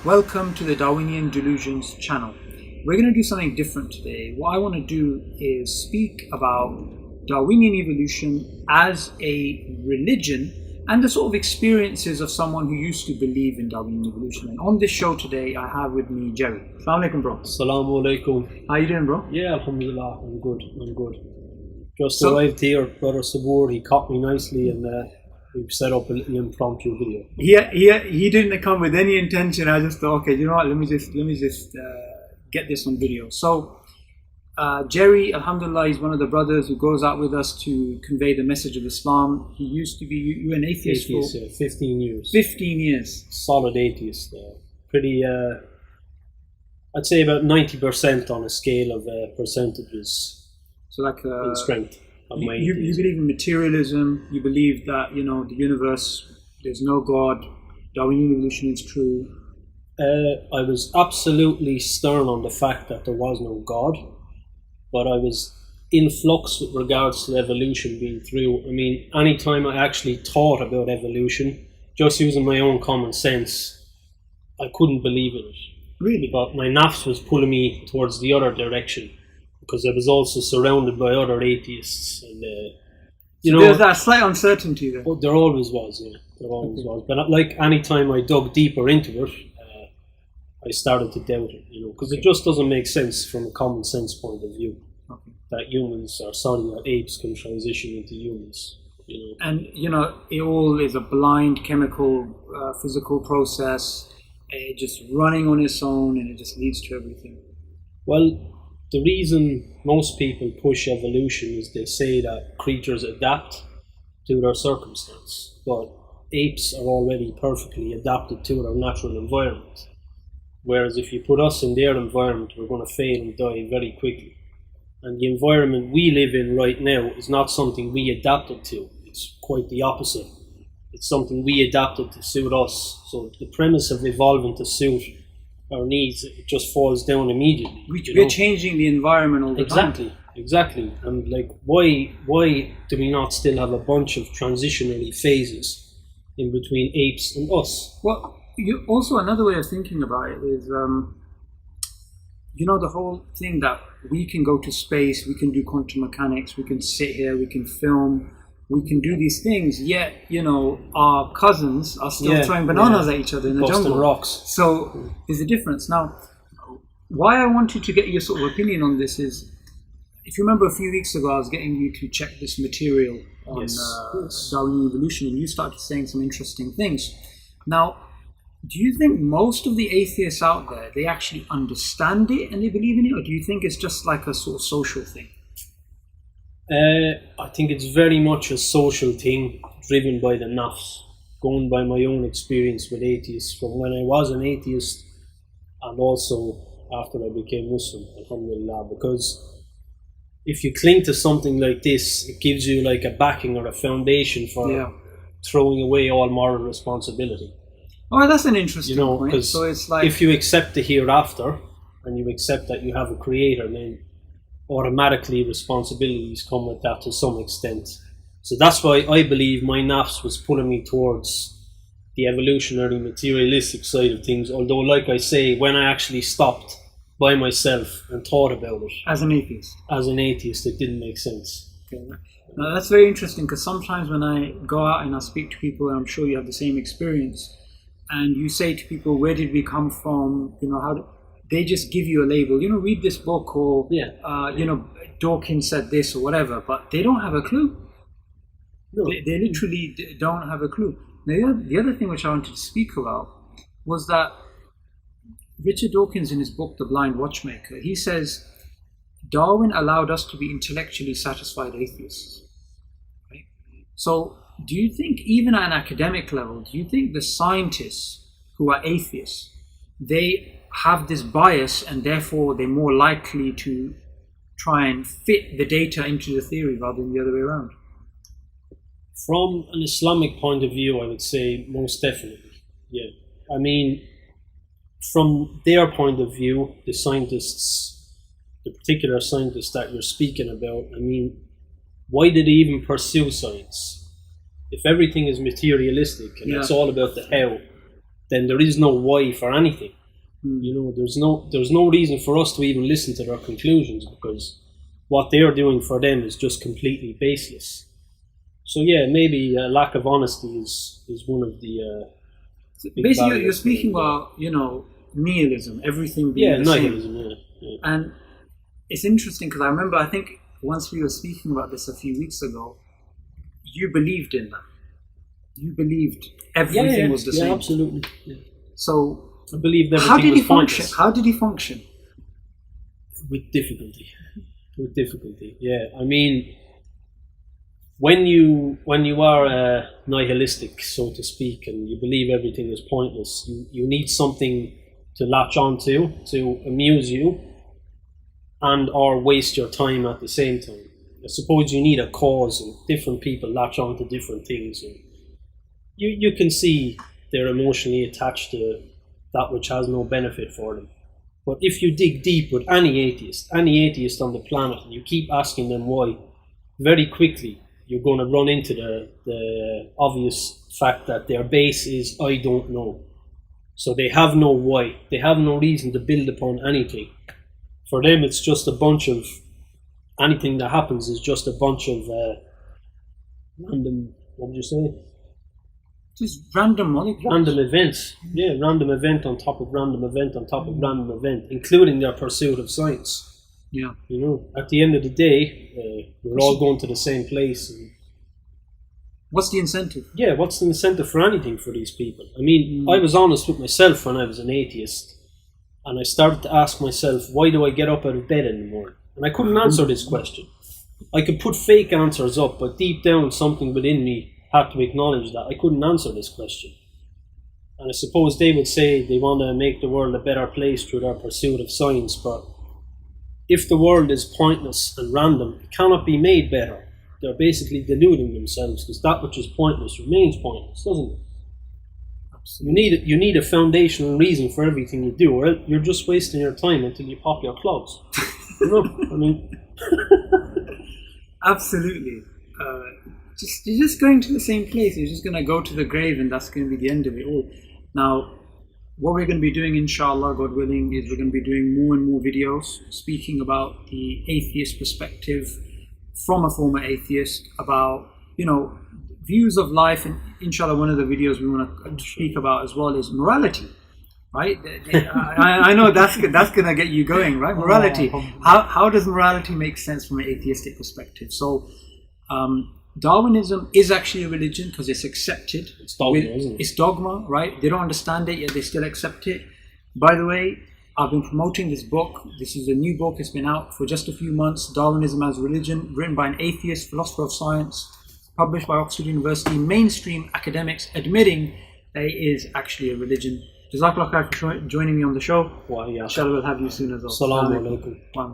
Welcome to the Darwinian Delusions channel. We're going to do something different today. What I want to do is speak about Darwinian evolution as a religion and the sort of experiences of someone who used to believe in Darwinian evolution. And on this show today, I have with me Jerry. Assalamu alaikum, bro. Assalamu alaikum. How you doing, bro? Yeah, alhamdulillah, I'm good. Just arrived here, Brother Sabur, he caught me nicely and we've set up a little impromptu video. He didn't come with any intention. I just thought, okay, you know what, let me just get this on video. So Jerry, alhamdulillah, he's one of the brothers who goes out with us to convey the message of Islam. He used to be, you were an atheist for 15 years. 15 years. Solid atheist. Pretty, I'd say about 90% on a scale of percentages. So like in strength of my you believe in materialism, you believe that, you know, the universe, there's no God, Darwinian evolution is true. I was absolutely stern on the fact that there was no God, but I was in flux with regards to evolution being true. I mean, anytime I actually thought about evolution, just using my own common sense, I couldn't believe in it. Really? But my nafs was pulling me towards the other direction, because I was also surrounded by other atheists, and you know, there's that slight uncertainty there. There always was, yeah. There always was. But like any time I dug deeper into it, I started to doubt it, you know, because it just doesn't make sense from a common sense point of view that apes can transition into humans. You know. And you know, it all is a blind chemical, physical process, just running on its own, and it just leads to everything. Well, the reason most people push evolution is they say that creatures adapt to their circumstance, but apes are already perfectly adapted to their natural environment. Whereas if you put us in their environment, we're going to fail and die very quickly. And the environment we live in right now is not something we adapted to. It's quite the opposite. It's something we adapted to suit us. So the premise of evolving to suit our needs, it just falls down immediately. We're changing the environment all the time. Exactly. And like, why do we not still have a bunch of transitionary phases in between apes and us? Well, also another way of thinking about it is, you know, the whole thing that we can go to space, we can do quantum mechanics, we can sit here, we can film, we can do these things, yet, you know, our cousins are still throwing bananas at each other in the jungle. Rocks. So there's a difference. Now, why I wanted to get your sort of opinion on this is, if you remember a few weeks ago, I was getting you to check this material on Darwinian evolution, and you started saying some interesting things. Now, do you think most of the atheists out there, they actually understand it and they believe in it, or do you think it's just like a sort of social thing? I think it's very much a social thing, driven by the nafs, going by my own experience with atheists from when I was an atheist and also after I became Muslim, alhamdulillah, because if you cling to something like this, it gives you like a backing or a foundation for throwing away all moral responsibility. Oh, that's an interesting point. So it's like, if you accept the hereafter and you accept that you have a creator, then automatically responsibilities come with that to some extent. So that's why I believe my nafs was pulling me towards the evolutionary materialistic side of things, although like I say, when I actually stopped by myself and thought about it as an atheist, it didn't make sense. Okay. Now that's very interesting, because sometimes when I go out and I speak to people, and I'm sure you have the same experience, and you say to people, where did we come from, you know, they just give you a label, you know, read this book, or you know, Dawkins said this or whatever, but they don't have a clue. No. They literally don't have a clue. Now, the other thing which I wanted to speak about was that Richard Dawkins, in his book The Blind Watchmaker, he says Darwin allowed us to be intellectually satisfied atheists. Right? So do you think, even at an academic level, do you think the scientists who are atheists, they have this bias and therefore they're more likely to try and fit the data into the theory rather than the other way around? From an Islamic point of view, I would say most definitely, yeah. I mean, from their point of view, the scientists, the particular scientists that you're speaking about, I mean, why did they even pursue science? If everything is materialistic and it's all about the how, then there is no why for anything. You know, there's no reason for us to even listen to their conclusions, because what they're doing for them is just completely baseless. So yeah, maybe lack of honesty is one of the big basically barriers. you're speaking about, you know, nihilism, everything being the same. nihilism. Yeah. And it's interesting because I remember, I think once we were speaking about this a few weeks ago, you believed in that. You believed everything was the same. Yeah, absolutely. Yeah. So I believed everything how did he was function? pointless. How did he function? With difficulty. With difficulty. Yeah. I mean, when you are nihilistic, so to speak, and you believe everything is pointless, you need something to latch onto to amuse you and or waste your time at the same time. I suppose you need a cause, and different people latch on to different things, and you can see they're emotionally attached to that which has no benefit for them. But if you dig deep with any atheist on the planet, and you keep asking them why, very quickly you're going to run into the obvious fact that their base is I don't know. So they have no why, they have no reason to build upon anything. For them it's just a bunch of, anything that happens is just a bunch of random, what would you say? Just random molecules. Random events. Yeah, random event on top of random event on top of random event, including their pursuit of science. Yeah. You know, at the end of the day, we're all going to the same place. And what's the incentive? yeah, what's the incentive for anything for these people? I mean, I was honest with myself when I was an atheist, and I started to ask myself, why do I get up out of bed in the morning? And I couldn't answer this question. I could put fake answers up, but deep down something within me had to acknowledge that I couldn't answer this question. And I suppose they would say they want to make the world a better place through their pursuit of science, but if the world is pointless and random, it cannot be made better. They're basically deluding themselves, because that which is pointless remains pointless, doesn't it? Absolutely. You need a foundational reason for everything you do, or else you're just wasting your time until you pop your clogs. You know, I mean... Absolutely. You're just going to the same place. You're just going to go to the grave, and that's going to be the end of it all. Now, what we're going to be doing, inshallah, God willing, is we're going to be doing more and more videos speaking about the atheist perspective from a former atheist, about, you know, views of life. And inshallah, one of the videos we want to speak about as well is morality. Right? I know that's going to get you going, right? Morality. How does morality make sense from an atheistic perspective? So, Darwinism is actually a religion because it's accepted. It's dogma, isn't it? It's dogma, right? They don't understand it, yet they still accept it. By the way, I've been promoting this book. This is a new book. It's been out for just a few months. Darwinism as Religion, written by an atheist, philosopher of science, published by Oxford University. Mainstream academics admitting that it is actually a religion. Jazakallah khair for joining me on the show. Wa iyyakum. Inshallah, we'll have you soon as well. Assalamu alaikum. Wow.